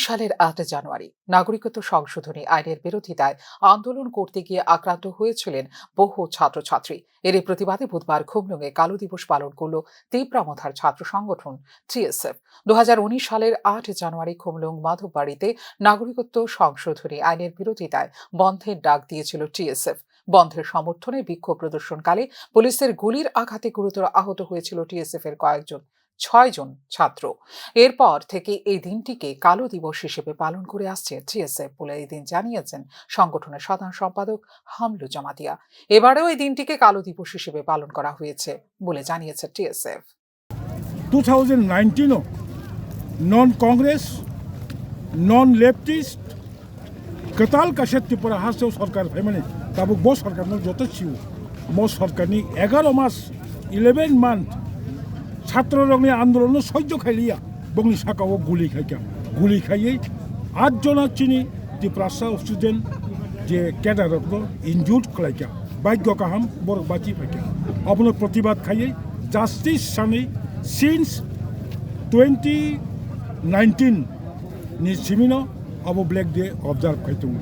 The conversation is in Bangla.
সালের ৮ জানুয়ারি নাগরিকত্ব সংশোধনী আইনের বিরোধিতায় আন্দোলন করতে গিয়ে আক্রান্ত হয়েছিলেন বহু ছাত্রছাত্রী। এর প্রতিবাদে বুধবার খুমলুঙে কালো দিবস পালন করল তীব্রামথার ছাত্র সংগঠন টিএসএফ। 2019 সালের ৮ জানুয়ারি খুমলুং মাধববাড়িতে নাগরিকত্ব সংশোধনী আইনের বিরোধিতায় বন্ধের ডাক দিয়েছিল টিএসএফ। বন্ধের সমর্থনে বিক্ষোভ প্রদর্শনকালে পুলিশের গুলির আঘাতে গুরুতর আহত হয়েছিল টিএসএফ এর 6 জন ছাত্র। এরপর থেকে এই দিনটিকে কালো দিবস হিসেবে পালন করে আসছে টিএসএফ বলে এই দিন জানিয়েছেন সংগঠনের সাধারণ সম্পাদক হামলু জামাতিয়া। এবারেও এই দিনটিকে কালো দিবস হিসেবে পালন করা হয়েছে বলে জানিয়েছে TSF. 2019 non Congress non leftist कताल का शक्ति पर हास्य सरकार फेमने ताबुक बो सरकार न जत छिउ मो सरकारनि 11 मास 11 मान्थ छात्र रंगनि आंदोलन सह्य खाइलिया बंगनि साकाओ गुली खाइयै 8 जना चिनि तिप्रासा स्टूडेंट जे कैडार इंजुर्ड खालाइका भाग्य काहाम बर बाची फाइका अपनो प्रतिबाद खाइयै जस्टिस सानै since 2019 ni simino abo black day observe kaitung